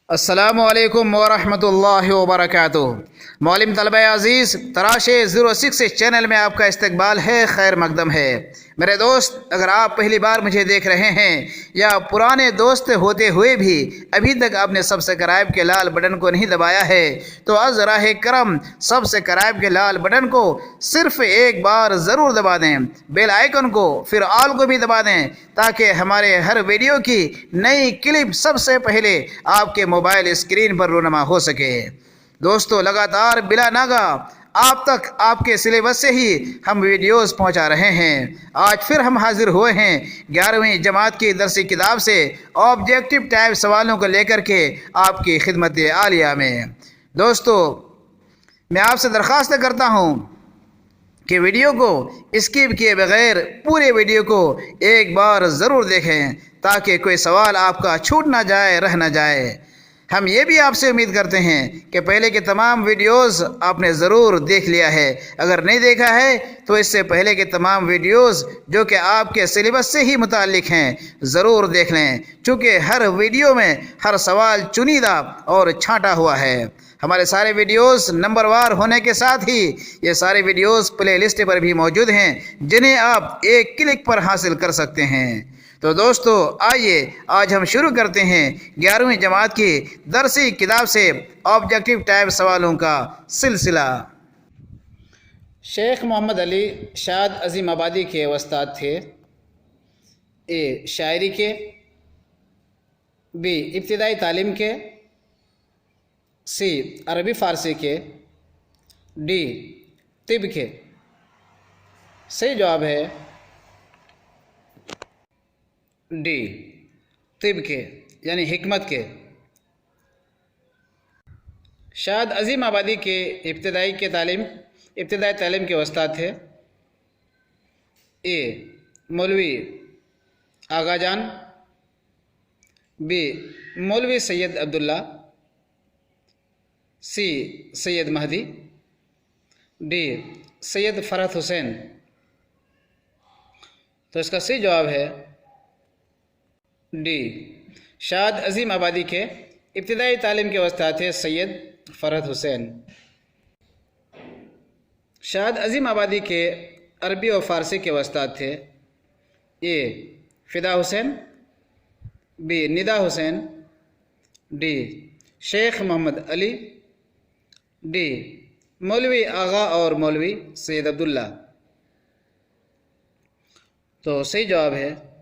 अस्सलामुअलैकुम वरहमतुल्लाहि वबरकातुहू। मौलिम तलबा अज़ीज़, तराशे 06 चैनल में आपका इस्तकबाल है, खैर मकदम है। मेरे दोस्त, अगर आप पहली बार मुझे देख रहे हैं या पुराने दोस्त होते हुए भी अभी तक आपने सब्सक्राइब के लाल बटन को नहीं दबाया है तो अज़ राह करम सब्सक्राइब के लाल बटन को सिर्फ एक बार ज़रूर दबा दें, बेल आइकन को फिर ऑल को भी दबा दें, ताकि हमारे हर वीडियो की नई क्लिप सबसे पहले आपके मोबाइल स्क्रीन पर रूनमा हो सके। दोस्तों, लगातार बिला नागा आप तक आपके सिलेबस से ही हम वीडियोस पहुंचा रहे हैं। आज फिर हम हाजिर हुए हैं 11वीं जमात की दरसी किताब से ऑब्जेक्टिव टाइप सवालों को लेकर के आपकी खिदमत आलिया में। दोस्तों, मैं आपसे दरख्वास्त करता हूं कि वीडियो को स्किप किए बगैर पूरे वीडियो को एक बार ज़रूर देखें, ताकि कोई सवाल आपका छूट ना जाए, रह ना जाए। हम ये भी आपसे उम्मीद करते हैं कि पहले के तमाम वीडियोस आपने ज़रूर देख लिया है। अगर नहीं देखा है तो इससे पहले के तमाम वीडियोस जो कि आपके सिलेबस से ही मुताल्लिक़ हैं ज़रूर देख लें, चूँकि हर वीडियो में हर सवाल चुनिंदा और छांटा हुआ है। हमारे सारे वीडियोस नंबरवार होने के साथ ही ये सारे वीडियोस प्ले लिस्ट पर भी मौजूद हैं, जिन्हें आप एक क्लिक पर हासिल कर सकते हैं। तो दोस्तों, आइए आज हम शुरू करते हैं 11वीं जमात की दरसी किताब से ऑब्जेक्टिव टाइप सवालों का सिलसिला। शेख मोहम्मद अली शाद अजीम आबादी के उस्ताद थे। ए शायरी के, बी इब्तिदाई तालीम के, सी अरबी फ़ारसी के, डी तिब के। सही जवाब है डी तिब के, यानी हिकमत के। शाद अजीम आबादी के इब्तिदाई तालीम के उस्ताद थे। ए मौलवी आगा जान, बी मौलवी सैयद अब्दुल्ला, सी सैयद महदी, डी सैयद फ़रहत हुसैन। तो इसका सही जवाब है डी। शाद अजीम आबादी के इब्तिदाई तालीम के उस्ताद थे सैयद फ़रहत हुसैन। शाद अजीम आबादी के अरबी और फ़ारसी के उस्ताद थे। A Fida Hussain, B Nida Hussain, D Sheikh Mohammad Ali, D Maulvi Agha और मौलवी सैयद अब्दुल्ला। तो सही जवाब है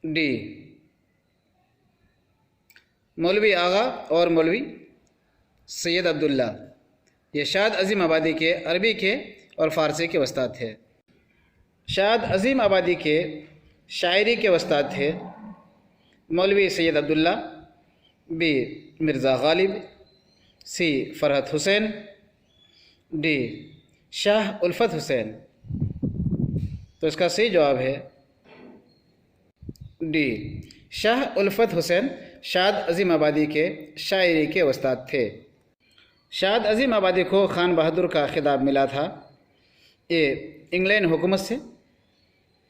डी मौलवी आगा और मौलवी सैयद अब्दुल्ला। ये शाद अजीम आबादी के अरबी के और फ़ारसी के उस्ताद थे। शाद अजीम आबादी के शायरी के उस्ताद थे मौलवी सैयद अब्दुल्ला, बी मिर्ज़ा गालिब, सी फ़रहत हुसैन, डी शाह उल्फ़त हुसैन। तो इसका सही जवाब है डी शाह उल्फ़त हुसैन शाद अजीम आबादी के शायरी के उस्ताद थे। शाद अजीम आबादी को खान बहादुर का खिताब मिला था। ए इंग्लैंड हुकूमत से,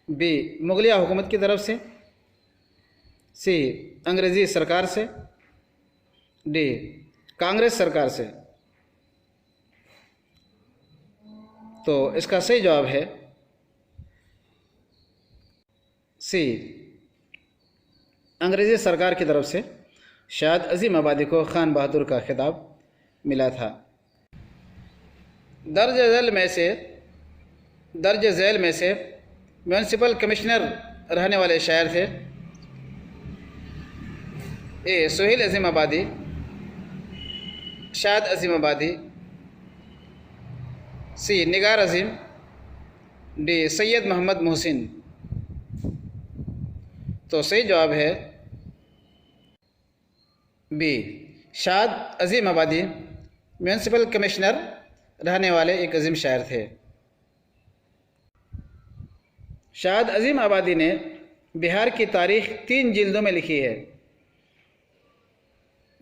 बी मुगलिया हुकूमत की तरफ से, सी अंग्रेज़ी सरकार से, डी कांग्रेस सरकार से। तो इसका सही जवाब है सी अंग्रेज़ी सरकार की तरफ से शाद अजीम आबादी को खान बहादुर का खिताब मिला था। दर्ज झैल में से म्यूनसिपल कमिश्नर रहने वाले शायर थे। ए सुहेल अजीम आबादी, शाद अजीम आबादी, सी निगार अजीम, डी सैयद मोहम्मद मोहसिन। तो सही जवाब है बी शाद अजीम आबादी म्यूनसिपल कमिश्नर रहने वाले एक अजीम शायर थे। शाद अजीम आबादी ने बिहार की तारीख़ 3 जिल्दों में लिखी है।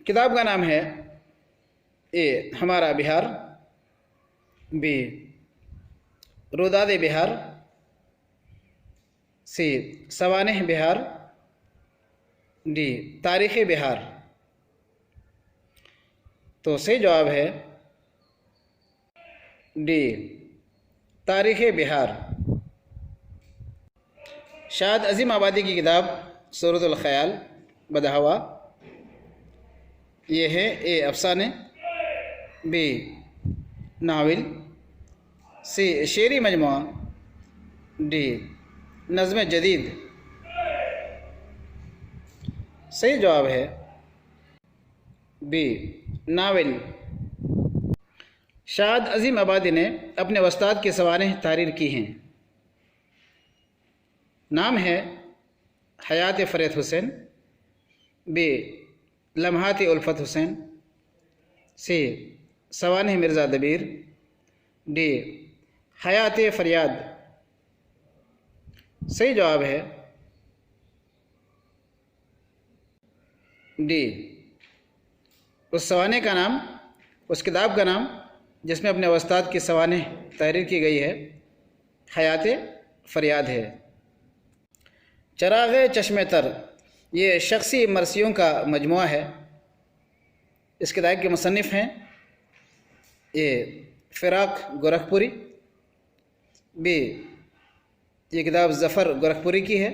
किताब का नाम है ए हमारा बिहार, बी रुदाद बिहार, सी सवानेह बिहार, डी तारीख़ बिहार। तो सही जवाब है डी तारीख़ बिहार। शाद अजीम आबादी की किताब सूरतुल ख़याल बदहवा, ये है ए अफसाने, बी नावल, सी शेरी मजमुआ, डी नज़्म जदीद। सही जवाब है बी नावल। शाद अजीम आबादी ने अपने उस्ताद के सवानेह तहरीर की हैं। नाम है हयात फ़रीद हुसैन, बी लम्हात उल्फत हुसैन, सी सवानेह मिर्ज़ा दबीर, डी हयात फ़रियाद। सही जवाब है डी। उस सवाने का नाम, उस किताब का नाम जिसमें अपने उस्ताद की सवानेह तहरीर की गई है, हयात फ़रियाद है। चराग़ चश्मे तर ये शख्सी मरसियों का मजमुआ है। इस किताब के मुसन्निफ़ हैं ए फ़िराक गोरखपुरी, बी ये किताब ज़फ़र गोरखपुरी की है,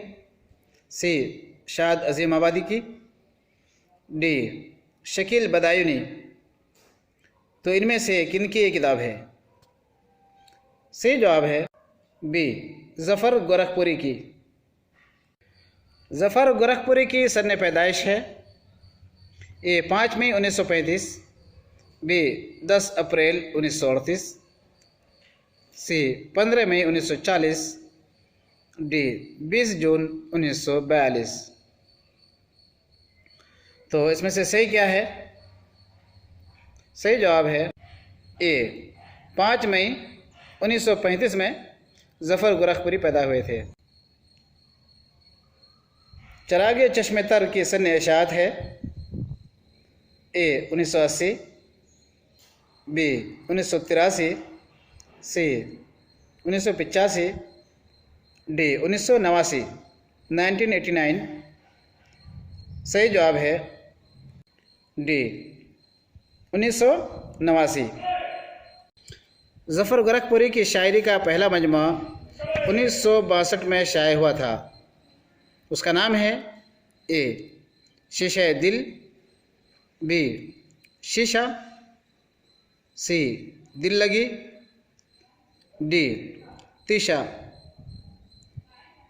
सी शाद अजीम आबादी की, डी शकील बदायूनी। तो इनमें से किन की ये किताब है? सही जवाब है बी ज़फ़र गोरखपुरी की। ज़फ़र गोरखपुरी की सन्न पैदाइश है ए 5 मई 1935, बी 10 अप्रैल 1938, सी 15 मई 1940, डी 20 जून 1942। तो इसमें से सही क्या है? सही जवाब है ए 5 मई 1935 में ज़फ़र गोरखपुरी पैदा हुए थे। चराग़ चश्मे तर की सन इशाअत है ए 1980, बी 1983, सी 1985, डी 1989 1989। सही जवाब है डी 1989। ज़फ़र गोरखपुरी की शायरी का पहला मजमुआ 1962 में शाये हुआ था। उसका नाम है ए शीशे दिल, बी शीशा, सी दिल लगी, डी तीशा।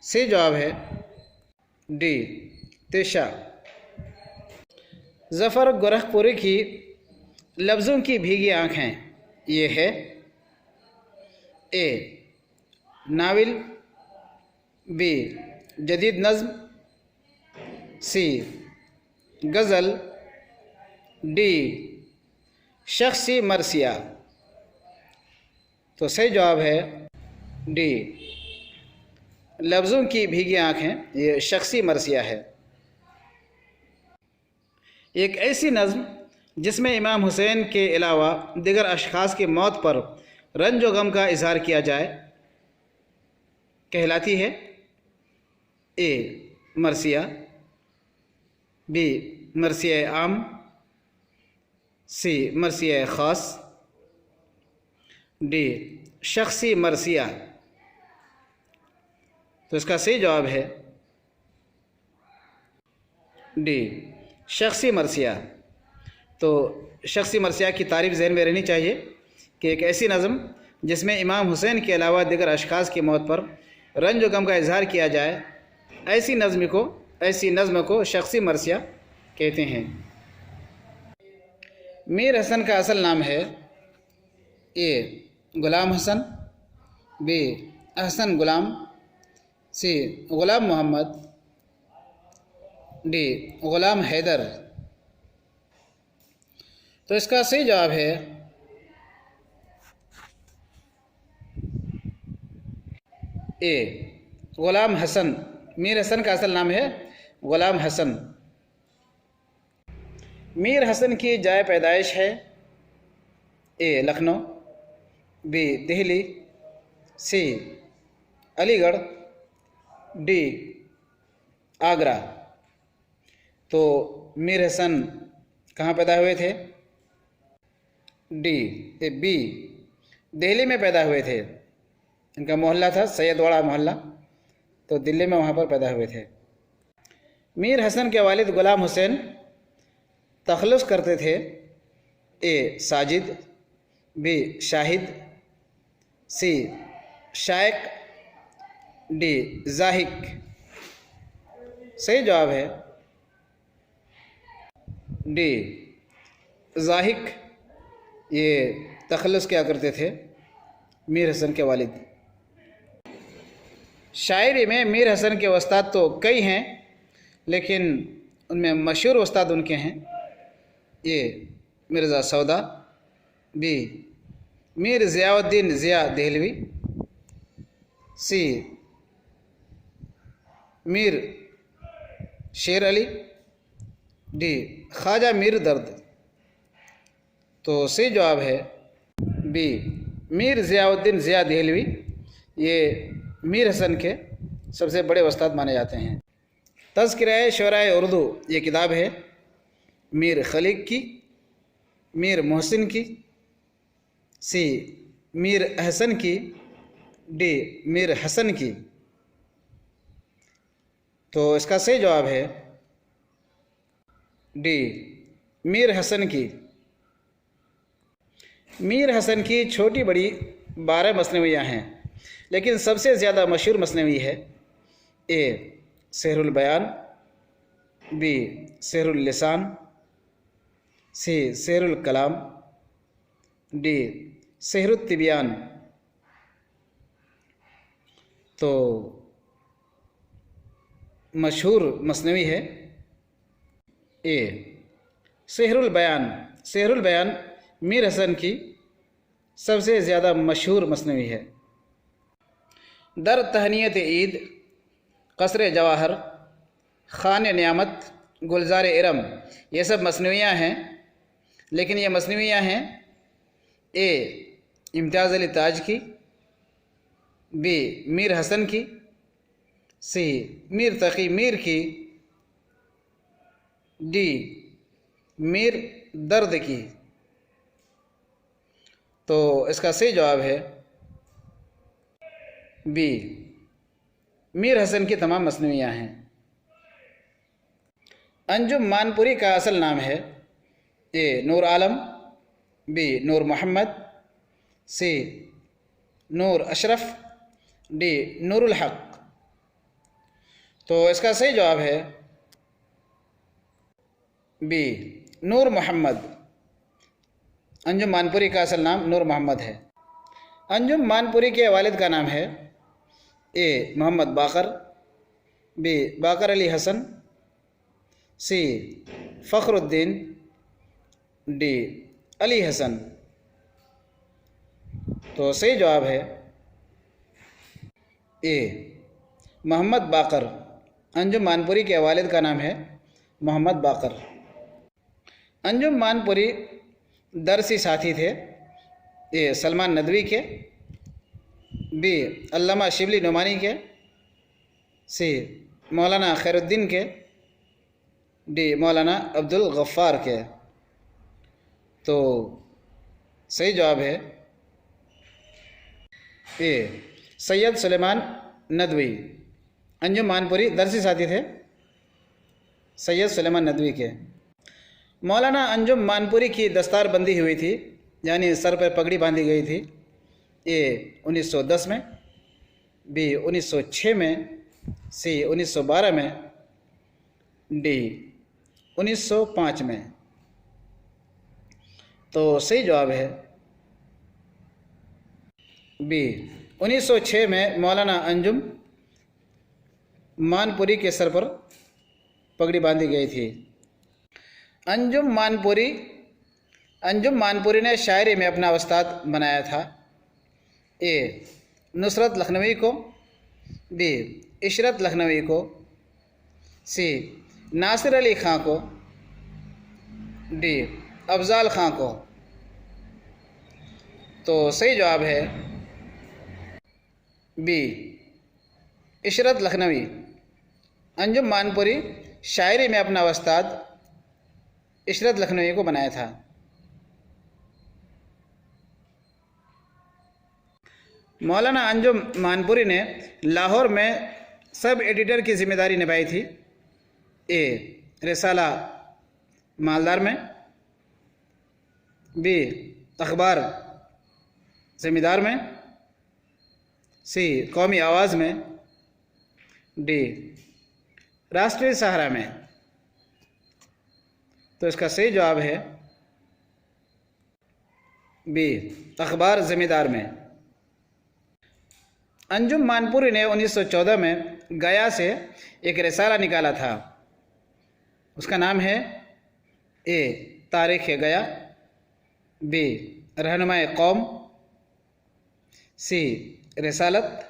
सही जवाब है डी तीशा। ज़फ़र गोरखपुरी की लफ्ज़ों की भीगी आँखें ये है ए नावल, बी जदीद नज़्म, सी गज़ल, डी शख्सी मरसिया। तो सही जवाब है डी लफ्ज़ों की भीगी आँखें ये शख्सी मरसिया है। एक ऐसी नज़्म जिसमें इमाम हुसैन के अलावा दिगर अशख़ास की मौत पर रंज व गम का इज़हार किया जाए कहलाती है ए मरसिया, बी मरसिया आम, सी मरसिया ख़ास, डी शख्सी मरसिया। तो इसका सही जवाब है डी शख्सी मरसिया। तो शख्सी मरसिया की तारीफ़ ज़हन में रहनी चाहिए कि एक ऐसी नज़म जिसमें इमाम हुसैन के अलावा दिगर अशख़ास की मौत पर रंज व गम का इज़हार किया जाए, ऐसी नज़्म को शख्सी मरसिया कहते हैं। मीर हसन का असल नाम है ए ग़ुलाम हसन, बी अहसन ग़ुलाम, सी ग़ुलाम मोहम्मद, डी ग़ुलाम हैदर। तो इसका सही जवाब है ए ग़ुलाम हसन। मीर हसन का असल नाम है ग़ुलाम हसन। मीर हसन की जाए पैदाइश है ए लखनऊ, बी दिल्ली, सी अलीगढ़, डी आगरा। तो मीर हसन कहाँ पैदा हुए थे? बी, दिल्ली में पैदा हुए थे। इनका मोहल्ला था सैयदवाड़ा मोहल्ला, तो दिल्ली में वहाँ पर पैदा हुए थे। मीर हसन के वालिद गुलाम हुसैन तखल्लुस करते थे। ए साजिद, बी शाहिद, सी शाइक, डी जाहिक। सही जवाब है डी जाहिक। ये तखल्लुस क्या करते थे मीर हसन के वालिद। शायरी में मीर हसन के उस्ताद तो कई हैं, लेकिन उनमें मशहूर उस्ताद उनके हैं। ये मिर्ज़ा सौदा, बी मीर ज़ियाउद्दीन ज़िया देहलवी, सी मीर शेर अली, डी ख्वाजा मीर दर्द। तो सही जवाब है बी मीर ज़ियाउद्दीन ज़िया देहलवी। ये मीर हसन के सबसे बड़े उस्ताद माने जाते हैं। तज़किरा शुअराए उर्दू ये किताब है मीर खलीक की, मीर मोहसिन की, सी मीर अहसन की, डी मीर हसन की। तो इसका सही जवाब है डी मीर हसन की। मीर हसन की छोटी बड़ी 12 मसनवियाँ हैं, लेकिन सबसे ज़्यादा मशहूर मसनवी है ए सहरुल बयान, बी सहरुल लिसान, सी सहरुल कलाम, डी सहरुत तिबियान। तो मशहूर मसनवी है ए सहरुल बयान। सहरुल बयान मीर हसन की सबसे ज़्यादा मशहूर मसनवी है। दर तहनीत ईद, कसर जवाहर, खान नियामत, गुलजार इरम, ये सब मसनवियाँ हैं, लेकिन ये मसनवियाँ हैं ए इम्तियाज़ अली ताज की, बी मीर हसन की, सी मीर तकी मीर की, डी मीर दर्द की। तो इसका सही जवाब है बी मीर हसन की तमाम मसनवियाँ हैं। अंजुम मानपुरी का असल नाम है ए नूर आलम, बी नूर मोहम्मद, सी नूर अशरफ, डी नूरुल हक। तो इसका सही जवाब है बी नूर मोहम्मद। अंजुम मानपुरी का असल नाम नूर मोहम्मद है। अंजुम मानपुरी के वालिद का नाम है ए मोहम्मद बाकर, बी बाकर अली हसन, सी फ़खरुद्दीन, डी अली हसन। तो सही जवाब है ए मोहम्मद बाकर। अंजुम मानपुरी के वालिद का नाम है मोहम्मद बाकर। अंजुम मानपुरी दरसी साथी थे ए सलमान नदवी के, बी अल्लामा शिबली नुमानी के, सी मौलाना खैरुद्दीन के, डी मौलाना अब्दुल गफ़्फ़ार के। तो सही जवाब है ए सैयद सुलेमान नदवी। अंजुम मानपुरी दरसी साथी थे सैयद सुलेमान नदवी के। मौलाना अंजुम मानपुरी की दस्तार बंदी हुई थी, यानी सर पर पगड़ी बांधी गई थी, ए 1910 में, बी 1906 में, सी 1912 में, डी 1905 में। तो सही जवाब है बी 1906 में मौलाना अंजुम मानपुरी के सर पर पगड़ी बांधी गई थी। अंजुम मानपुरी ने शायरी में अपना उस्ताद बनाया था ए नुसरत लखनवी को, बी इशरत लखनवी को, सी नासिर अली ख़ां को, डी अफजाल ख़ां को। तो सही जवाब है बी इशरत लखनवी। अंजुम मानपुरी शायरी में अपना उस्ताद इशरत लखनवी को बनाया था। मौलाना अंजुम मानपुरी ने लाहौर में सब एडिटर की जिम्मेदारी निभाई थी। ए रिसाला मालदार में, बी अखबार ज़मींदार में, सी कौमी आवाज़ में, डी राष्ट्रीय सहारा में। तो इसका सही जवाब है बी अखबार ज़मींदार में। अंजुम मानपुरी ने 1914 में गया से एक रिसाला निकाला था। उसका नाम है ए तारीख़ गया, बी रहनुमाए कौम, सी रिसालत,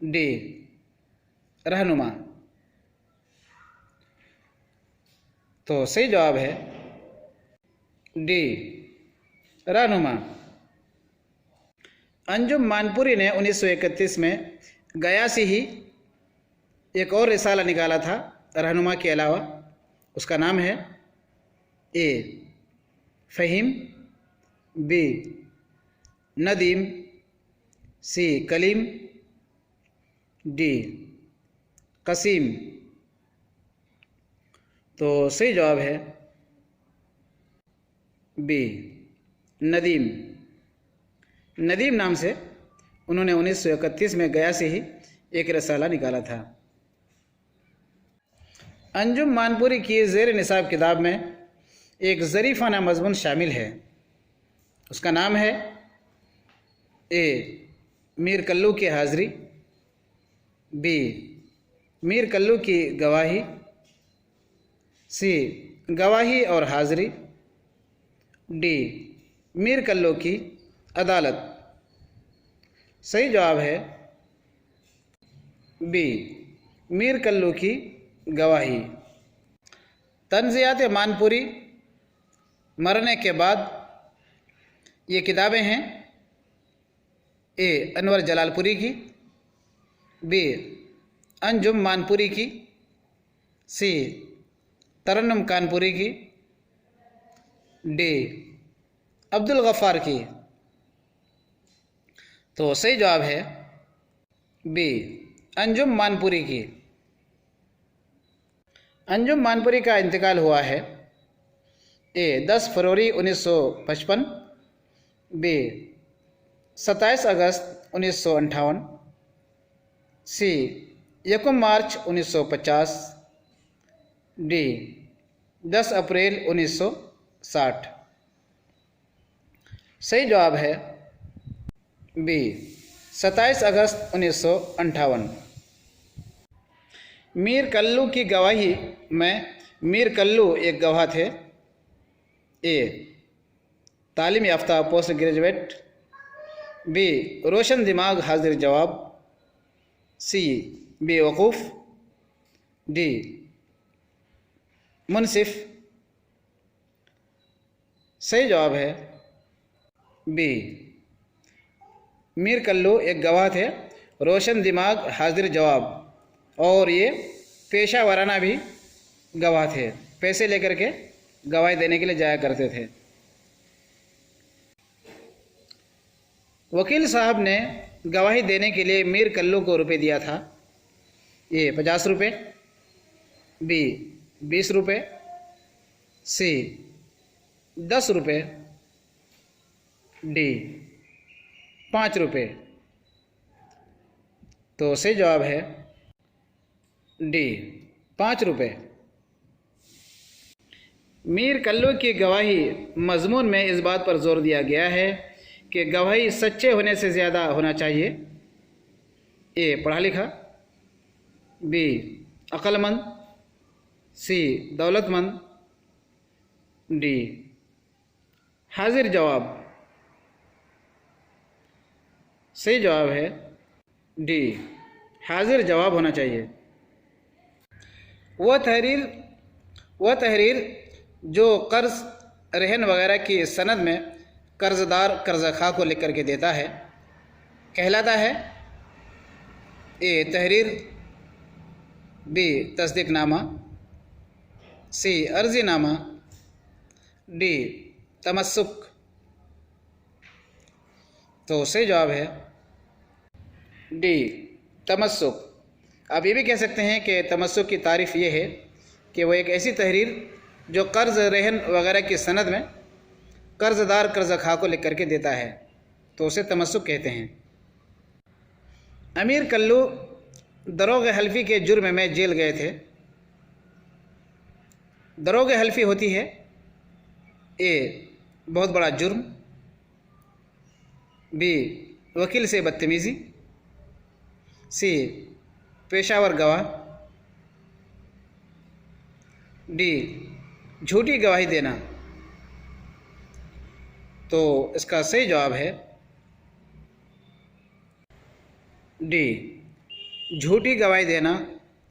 डी रहनुमा। तो सही जवाब है डी रहनुमा। अंजुम मानपुरी ने 1931 में गया से ही एक और रिसाला निकाला था रहनुमा के अलावा। उसका नाम है ए फ़हीम, बी नदीम, सी कलीम, डी कसीम। तो सही जवाब है बी नदीम। नदीम नाम से उन्होंने 1931 में गया से ही एक रसाला निकाला था। अंजुम मानपुरी की ज़ेर निसाब किताब में एक ज़रीफ़ाना मज़मून शामिल है। उसका नाम है ए मीर कल्लू की हाज़री, बी मीर कल्लू की गवाही, सी गवाही और हाज़री, डी मीर कल्लू की अदालत। सही जवाब है बी मीर कल्लू की गवाही। तंज़ियात मानपुरी मरने के बाद ये किताबें हैं ए अनवर जलालपुरी की, बी अंजुम मानपुरी की, सी तरन्नुम कानपुरी की, डी अब्दुल गफ़ार की। तो सही जवाब है बी अंजुम मानपुरी की। अंजुम मानपुरी का इंतकाल हुआ है ए 10 फरवरी 1955, बी 27 अगस्त 1958, सी 1 मार्च 1950, डी 10 अप्रैल 1960। सही जवाब है बी 27 अगस्त 1958। मीर कल्लू की गवाही में मीर कल्लू एक गवाह थे। ए तालीम याफ्ता पोस्ट ग्रेजुएट, बी रोशन दिमाग हाजिर जवाब, सी बेवकूफ़, डी मुनसिफ। सही जवाब है बी मीर कल्लू एक गवाह थे, रोशन दिमाग हाजिर जवाब, और ये पेशा वाराना भी गवाह थे। पैसे लेकर के गवाही देने के लिए जाया करते थे। वकील साहब ने गवाही देने के लिए मीर कल्लू को रुपए दिया था। ए 50 रुपये, बी 20 रुपये, सी 10 रुपये, डी 5 रुपये। तो सही जवाब है डी 5 रुपये। मीर कल्लू की गवाही मजमून में इस बात पर जोर दिया गया है कि गवाही सच्चे होने से ज़्यादा होना चाहिए। ए पढ़ा लिखा, बी अक्लमंद, सी दौलतमंद, डी हाजिर जवाब। सही जवाब है डी हाजिर जवाब होना चाहिए। वह तहरीर जो कर्ज रहन वगैरह की सनद में कर्जदार कर्जखा को लिख करके देता है कहलाता है ए तहरीर, बी तस्दीकनामा, सी अर्जीनामा, डी तमस्सुक। तो सही जवाब है डी तमस्सुक। आप ये भी कह सकते हैं कि तमस्सुक की तारीफ़ ये है कि वो एक ऐसी तहरीर जो कर्ज़ रहन वगैरह की सनद में कर्ज़दार कर्ज़ खा को लिख करके देता है, तो उसे तमस्सुक कहते हैं। अमीर कल्लू दरोग हल्फी के जुर्म में जेल गए थे। दरोग हल्फी होती है ए बहुत बड़ा जुर्म, बी वकील से बदतमीज़ी, सी पेशावर गवाह, डी झूठी गवाही देना। तो इसका सही जवाब है डी झूठी गवाही देना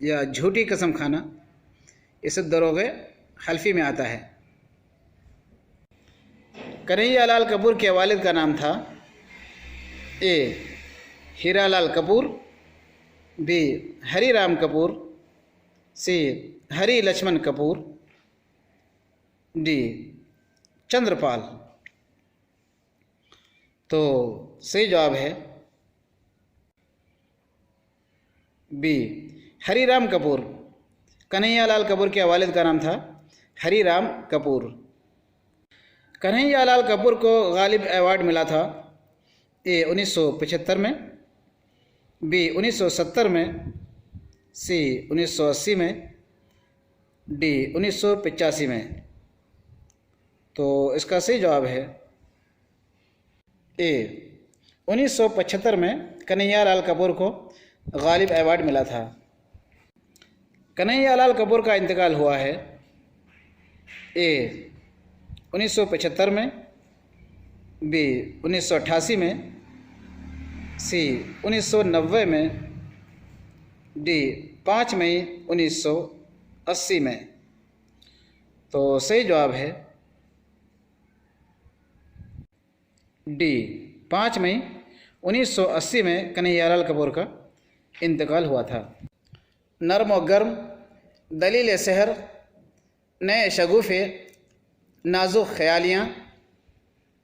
या झूठी कसम खाना। इस दरोगे हल्फी में आता है। कन्हैया लाल कपूर के वालिद का नाम था ए हीरालाल कपूर, बी हरिराम कपूर, सी हरि लक्ष्मण कपूर, डी चंद्रपाल। तो सही जवाब है बी हरिराम कपूर। कन्हैया लाल कपूर के वालिद का नाम था हरिराम कपूर। कन्हैया लाल कपूर को गालिब अवार्ड मिला था ए 1975 में, बी 1970 में, सी 1980 में, डी 1985 में। तो इसका सही जवाब है ए 1975 में कन्हैया लाल कपूर को गालिब अवार्ड मिला था। कन्हैया लाल कपूर का इंतकाल हुआ है ए 1975 में, बी 1988 में, सी 1990 में, डी 5 मई 1980 में। तो सही जवाब है डी 5 मई 1980 में कन्हैया लाल कपूर का इंतकाल हुआ था। नर्म व गर्म, दलील सहर, नए शगुफ़े, नाजुक ख्यालियाँ,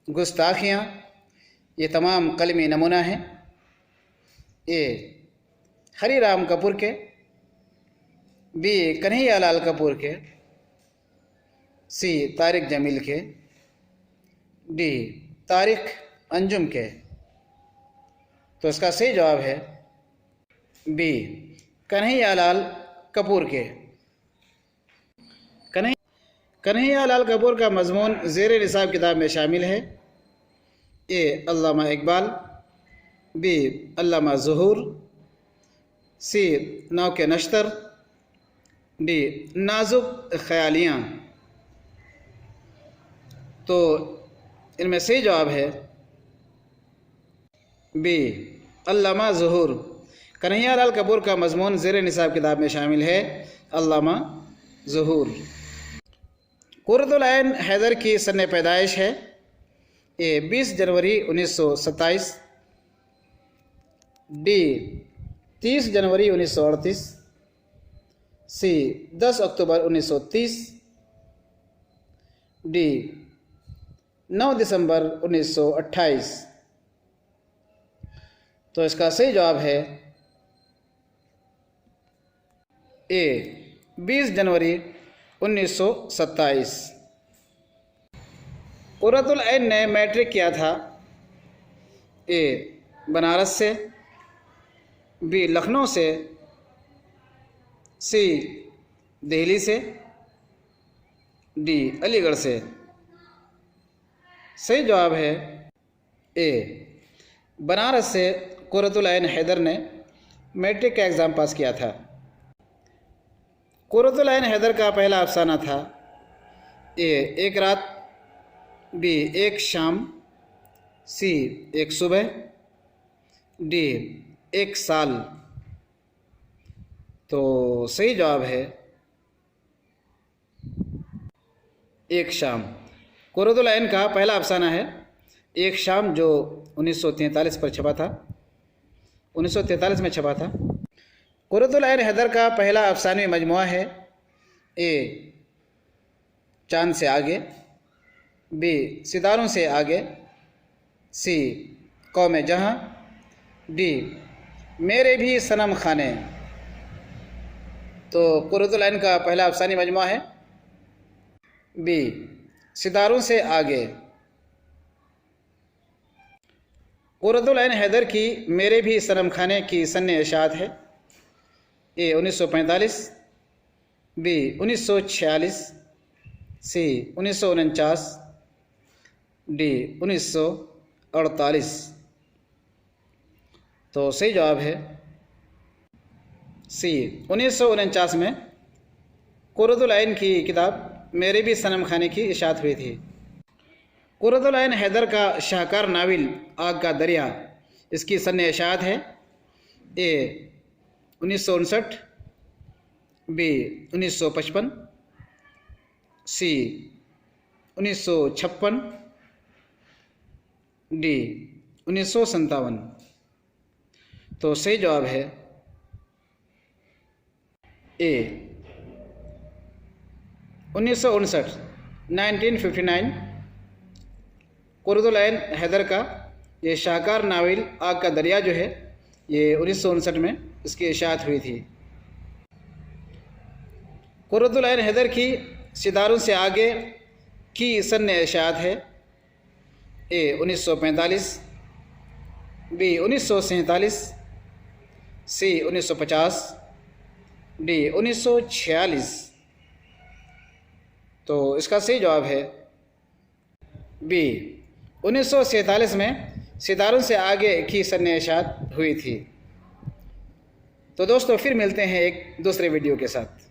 गुस्ताखियाँ, ये तमाम कलमी नमूना हैं ए हरिराम कपूर के, बी कन्हैया लाल कपूर के, सी तारिक जमील के, डी तारिक अंजुम के। तो इसका सही जवाब है बी कन्हैया लाल कपूर के। कन्हैया लाल कपूर का मज़मून ज़ेर निसाब किताब में शामिल है ए अल्लामा इकबाल, बी अल्लामा ज़ुहूर, सी नौके नश्तर, डी नाजुक ख्यालियाँ। तो इनमें सही जवाब है बी अल्लामा ज़ुहूर। कन्हैया लाल कपूर का मज़मून ज़ेर निसाब किताब में शामिल है अल्लामा ज़ुहूर। कुर्रतुल ऐन हैदर की सन्ने पैदाइश है ए 20 जनवरी 1927, डी 30 जनवरी 1938, सी 10 अक्टूबर 1930, डी 9 दिसंबर 1928। तो इसका सही जवाब है ए 20 जनवरी 1927। कुर्रतुल ऐन ने मैट्रिक किया था ए बनारस से, बी लखनऊ से, सी दिल्ली से, डी अलीगढ़ से। सही जवाब है ए बनारस से कुर्रतुल ऐन हैदर ने मैट्रिक का एग्ज़ाम पास किया था। कुर्रतुल ऐन हैदर का पहला अफसाना था ए एक रात, बी एक शाम, सी एक सुबह, डी एक साल। तो सही जवाब है एक शाम। कुर्रतुल ऐन का पहला अफसाना है एक शाम, जो 1943 पर छपा था, 1943 में छपा था। कुर्रतुल ऐन हैदर का पहला अफसानवी मजमुआ है ए चांद से आगे, बी सितारों से आगे, सी कौम जहां, डी मेरे भी सनम खाने। तो कुर्रतुल ऐन का पहला अफसानी मजमुआ है बी सितारों से आगे। कुर्रतुल ऐन हैदर की मेरे भी सनम खाने की सन इशाअत है ए 1945, बी 1946, सी 1949, डी 1948। तो सही जवाब है सी 1949 में कुर्रतुल ऐन की किताब मेरे भी सनम खाने की इशाअत हुई थी। कुर्रतुल ऐन हैदर का शाहकार नावल आग का दरिया, इसकी सन इशाअत है ए 1959, बी 1955, सी 1956, डी 1957। तो सही जवाब है ए 1959, 1959। कुर्रतुल ऐन हैदर का ये शाहकार नावल आग का दरिया जो है ये 1959 में इसकी इशाअत हुई थी। कुर्रतुल ऐन हैदर की सितारों से आगे की सन इशाअत है ए 1945, बी 1947, सी 1950, डी 1946। तो इसका सही जवाब है बी 1947 में सितारों से आगे की सन इशाअत हुई थी। तो दोस्तों फिर मिलते हैं एक दूसरे वीडियो के साथ।